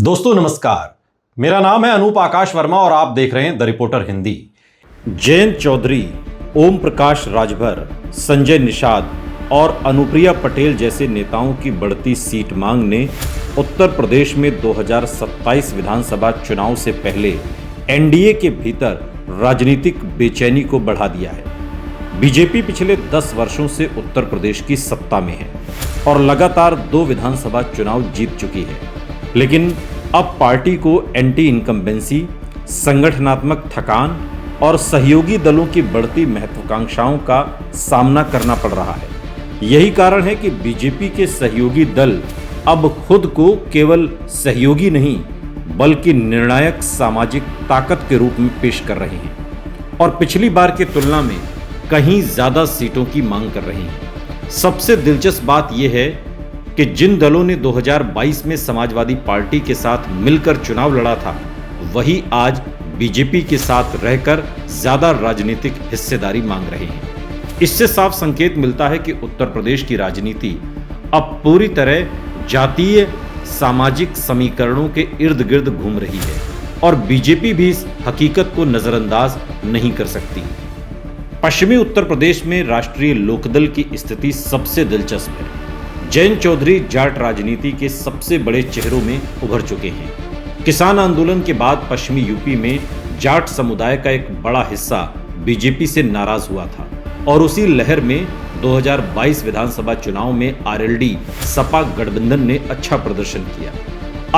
दोस्तों नमस्कार, मेरा नाम है अनूप आकाश वर्मा और आप देख रहे हैं द रिपोर्टर हिंदी। जयंत चौधरी, ओम प्रकाश राजभर, संजय निषाद और अनुप्रिया पटेल जैसे नेताओं की बढ़ती सीट मांग ने उत्तर प्रदेश में 2027 विधानसभा चुनाव से पहले एनडीए के भीतर राजनीतिक बेचैनी को बढ़ा दिया है। बीजेपी पिछले 10 वर्षों से उत्तर प्रदेश की सत्ता में है और लगातार 2 विधानसभा चुनाव जीत चुकी है, लेकिन अब पार्टी को एंटी इनकम्बेंसी, संगठनात्मक थकान और सहयोगी दलों की बढ़ती महत्वाकांक्षाओं का सामना करना पड़ रहा है। यही कारण है कि बीजेपी के सहयोगी दल अब खुद को केवल सहयोगी नहीं बल्कि निर्णायक सामाजिक ताकत के रूप में पेश कर रहे हैं और पिछली बार की तुलना में कहीं ज्यादा सीटों की मांग कर रहे हैं। सबसे दिलचस्प बात यह है कि जिन दलों ने 2022 में समाजवादी पार्टी के साथ मिलकर चुनाव लड़ा था, वही आज बीजेपी के साथ रहकर ज्यादा राजनीतिक हिस्सेदारी मांग रहे हैं। इससे साफ संकेत मिलता है कि उत्तर प्रदेश की राजनीति अब पूरी तरह जातीय सामाजिक समीकरणों के इर्द गिर्द घूम रही है और बीजेपी भी इस हकीकत को नजरअंदाज नहीं कर सकती। पश्चिमी उत्तर प्रदेश में राष्ट्रीय लोकदल की स्थिति सबसे दिलचस्प है। जयंत चौधरी जाट राजनीति के सबसे बड़े चेहरों में उभर चुके हैं। किसान आंदोलन के बाद पश्चिमी यूपी में जाट समुदाय का एक बड़ा हिस्सा बीजेपी से नाराज हुआ था और उसी लहर में 2022 विधानसभा चुनाव में आरएलडी सपा गठबंधन ने अच्छा प्रदर्शन किया।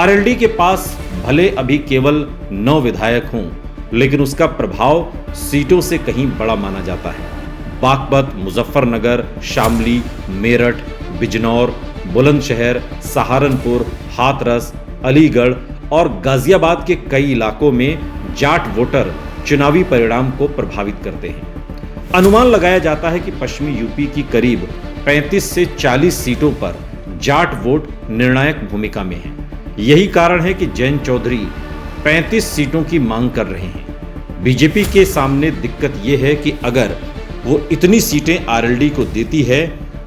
आरएलडी के पास भले अभी केवल 9 विधायक हों, लेकिन उसका प्रभाव सीटों से कहीं बड़ा माना जाता है। बागपत, मुजफ्फरनगर, शामली, मेरठ, बिजनौर, बुलंदशहर, सहारनपुर, हाथरस, अलीगढ़ और गाजियाबाद के कई इलाकों में जाट वोटर चुनावी परिणाम को प्रभावित करते हैं। अनुमान लगाया जाता है कि पश्चिमी यूपी की करीब 35 से 40 सीटों पर जाट वोट निर्णायक भूमिका में है। यही कारण है कि जयंत चौधरी 35 सीटों की मांग कर रहे हैं। बीजेपी के सामने दिक्कत यह है कि अगर वो इतनी सीटें आरएलडी को देती है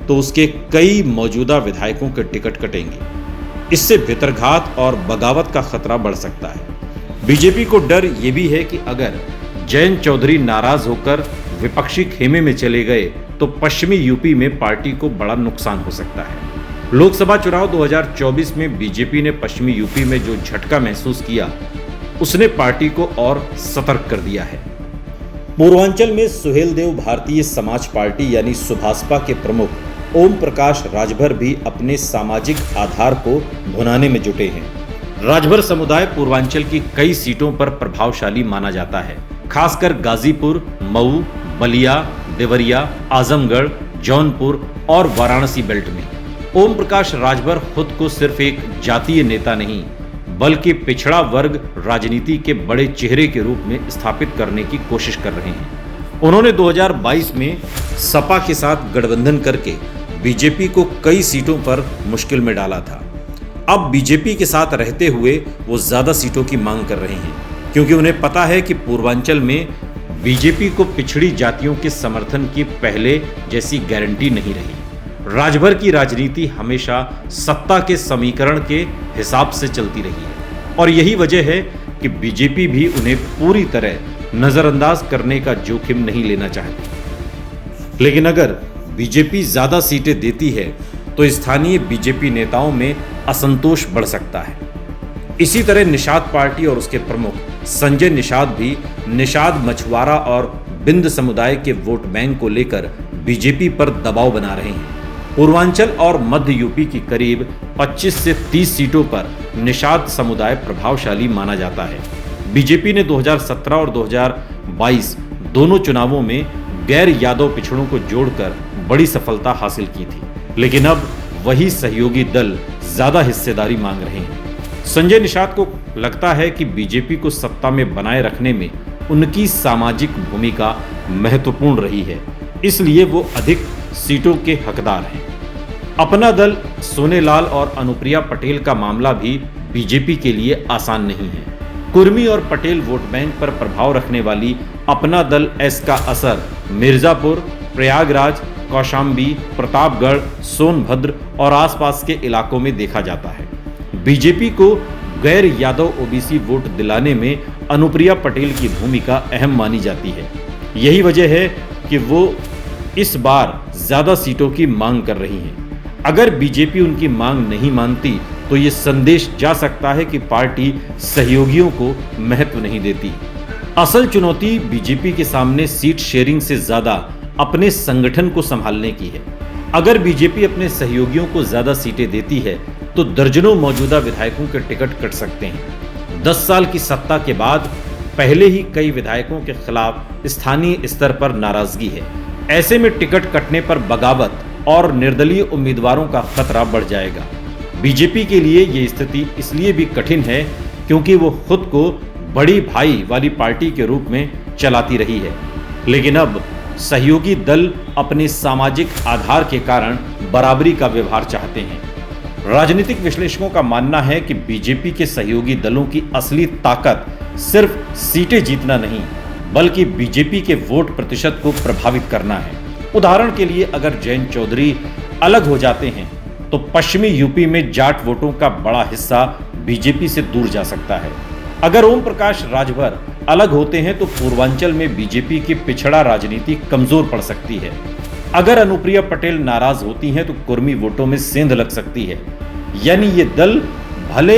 तो उसके कई मौजूदा विधायकों के टिकट कटेंगे। इससे भितरघात और बगावत का खतरा बढ़ सकता है। बीजेपी को डर यह भी है कि अगर जयंत चौधरी नाराज होकर विपक्षी खेमे में चले गए तो पश्चिमी यूपी में पार्टी को बड़ा नुकसान हो सकता है। लोकसभा चुनाव 2024 में बीजेपी ने पश्चिमी यूपी में जो झटका महसूस किया, उसने पार्टी को और सतर्क कर दिया है। पूर्वांचल में सुहेलदेव भारतीय समाज पार्टी यानी सुभासपा के प्रमुख ओम प्रकाश राजभर भी अपने सामाजिक आधार को भुनाने में जुटे हैं। राजभर समुदाय पूर्वांचल की कई सीटों पर प्रभावशाली माना जाता है, खासकर गाजीपुर, मऊ, बलिया, देवरिया, आजमगढ़, जौनपुर और वाराणसी बेल्ट में। ओम प्रकाश राजभर खुद को सिर्फ एक जातीय नेता नहीं बल्कि पिछड़ा वर्ग राजनीति के बड़े चेहरे के रूप में स्थापित करने की कोशिश कर रहे हैं। उन्होंने 2022 में सपा के साथ गठबंधन करके बीजेपी को कई सीटों पर मुश्किल में डाला था। अब बीजेपी के साथ रहते हुए वो ज्यादा सीटों की मांग कर रहे हैं, क्योंकि उन्हें पता है कि पूर्वांचल में बीजेपी को पिछड़ी जातियों के समर्थन की पहले जैसी गारंटी नहीं रही। राजभर की राजनीति हमेशा सत्ता के समीकरण के हिसाब से चलती रही है और यही वजह है कि बीजेपी भी उन्हें पूरी तरह नजरअंदाज करने का जोखिम नहीं लेना चाहती। लेकिन अगर बीजेपी ज्यादा सीटें देती है तो स्थानीय बीजेपी नेताओं में असंतोष बढ़ सकता है। इसी तरह निषाद पार्टी और उसके प्रमुख संजय निषाद भी निषाद, मछुआरा और बिंद समुदाय के वोट बैंक को लेकर बीजेपी पर दबाव बना रहे हैं। पूर्वांचल और मध्य यूपी की करीब 25 से 30 सीटों पर निषाद समुदाय प्रभावशाली माना जाता है। बीजेपी ने 2017 और 2022 दोनों चुनावों में गैर यादव पिछड़ों को जोड़कर बड़ी सफलता हासिल की थी, लेकिन अब वही सहयोगी दल ज्यादा हिस्सेदारी मांग रहे हैं। संजय निषाद को लगता है कि बीजेपी को सत्ता में बनाए रखने में उनकी सामाजिक भूमिका महत्वपूर्ण रही है, इसलिए वो अधिक सीटों के हकदार हैं। अपना दल सोनेलाल और अनुप्रिया पटेल का मामला भी बीजेपी के लिए आसान नहीं है। कुर्मी और पटेल वोट बैंक पर प्रभाव रखने वाली अपना दल एस का असर मिर्जापुर, प्रयागराज, कौशाम्बी, प्रतापगढ़, सोनभद्र और आसपास के इलाकों में देखा जाता है। बीजेपी को गैर यादव ओबीसी वोट दिलाने में अनुप्रिया पटेल की भूमिका अहम मानी जाती है। यही वजह है कि वो इस बार ज्यादा सीटों की मांग कर रही हैं। अगर बीजेपी उनकी मांग नहीं मानती तो ये संदेश जा सकता है कि पार्टी सहयोगियों को महत्व नहीं देती। असल चुनौती बीजेपी के सामने सीट शेयरिंग से ज्यादा अपने संगठन को संभालने की है। अगर बीजेपी अपने सहयोगियों को ज्यादा सीटें देती है तो दर्जनों मौजूदा विधायकों के टिकट कट सकते हैं। 10 साल की सत्ता के बाद पहले ही कई विधायकों के खिलाफ स्थानीय स्तर पर नाराजगी है। ऐसे में टिकट कटने पर बगावत और निर्दलीय उम्मीदवारों का खतरा बढ़ जाएगा। बीजेपी के लिए ये स्थिति इसलिए भी कठिन है क्योंकि वो खुद को बड़ी भाई वाली पार्टी के रूप में चलाती रही है, लेकिन अब सहयोगी दल अपने सामाजिक आधार के कारण बराबरी का व्यवहार चाहते हैं। राजनीतिक विश्लेषकों का मानना है कि बीजेपी के सहयोगी दलों की असली ताकत सिर्फ सीटें जीतना नहीं, बल्कि बीजेपी के वोट प्रतिशत को प्रभावित करना है। उदाहरण के लिए अगर जयंत चौधरी अलग हो जाते हैं तो पश्चिमी यूपी में जाट वोटों का बड़ा हिस्सा बीजेपी से दूर जा सकता है। अगर ओम प्रकाश राजभर अलग होते हैं तो पूर्वांचल में बीजेपी की पिछड़ा राजनीति कमजोर पड़ सकती है। अगर अनुप्रिया पटेल नाराज होती हैं तो कुर्मी वोटों में सेंध लग सकती है। यानी ये दल भले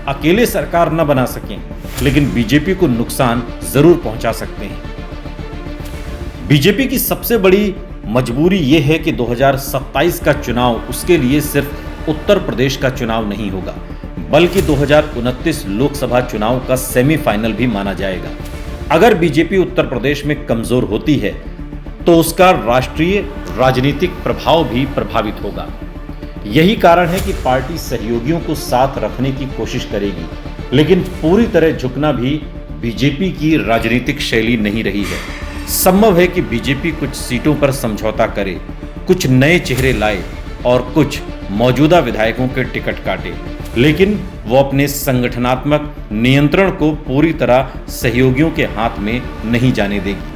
अकेले सरकार न बना सकें, लेकिन बीजेपी को नुकसान जरूर पहुंचा सकते हैं। बीजेपी की सबसे बड़ी मजबूरी यह है कि 2027 का चुनाव उसके लिए सिर्फ उत्तर प्रदेश का चुनाव नहीं होगा, बल्कि 2029 लोकसभा चुनाव का सेमीफाइनल भी माना जाएगा। अगर बीजेपी उत्तर प्रदेश में कमजोर होती है तो उसका राष्ट्रीय राजनीतिक प्रभाव भी प्रभावित होगा। यही कारण है कि पार्टी सहयोगियों को साथ रखने की कोशिश करेगी, लेकिन पूरी तरह झुकना भी बीजेपी की राजनीतिक शैली नहीं रही है। संभव है कि बीजेपी कुछ सीटों पर समझौता करे, कुछ नए चेहरे लाए और कुछ मौजूदा विधायकों के टिकट काटे, लेकिन वो अपने संगठनात्मक नियंत्रण को पूरी तरह सहयोगियों के हाथ में नहीं जाने देगी।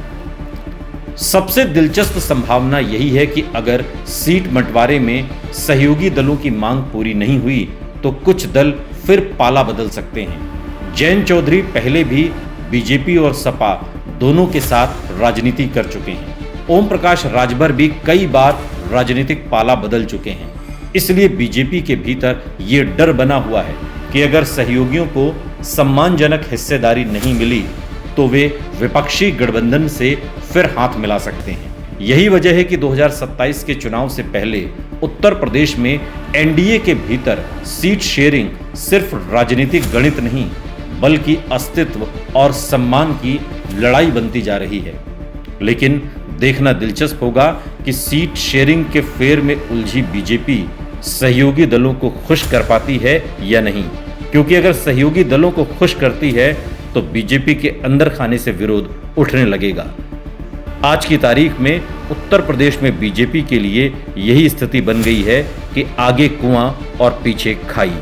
सबसे दिलचस्प संभावना यही है कि अगर सीट बंटवारे में सहयोगी दलों की मांग पूरी नहीं हुई तो कुछ दल फिर पाला बदल सकते हैं। जयंत चौधरी पहले भी बीजेपी और सपा दोनों के साथ राजनीति कर चुके हैं। ओम प्रकाश राजभर भी कई बार राजनीतिक पाला बदल चुके हैं। इसलिए बीजेपी के भीतर ये डर बना हुआ है कि अगर सहयोगियों को सम्मानजनक हिस्सेदारी नहीं मिली तो वे विपक्षी गठबंधन से फिर हाथ मिला सकते हैं। यही वजह है कि 2027 के चुनाव से पहले उत्तर प्रदेश में एनडीए के भीतर सीट शेयरिंग सिर्फ राजनीतिक गणित नहीं, बल्कि अस्तित्व और सम्मान की लड़ाई बनती जा रही है। लेकिन देखना दिलचस्प होगा कि सीट शेयरिंग के फेर में उलझी बीजेपी सहयोगी दलों को खुश कर पाती है या नहीं, क्योंकि अगर सहयोगी दलों को खुश करती है तो बीजेपी के अंदर खाने से विरोध उठने लगेगा। आज की तारीख में उत्तर प्रदेश में बीजेपी के लिए यही स्थिति बन गई है कि आगे कुआं और पीछे खाई।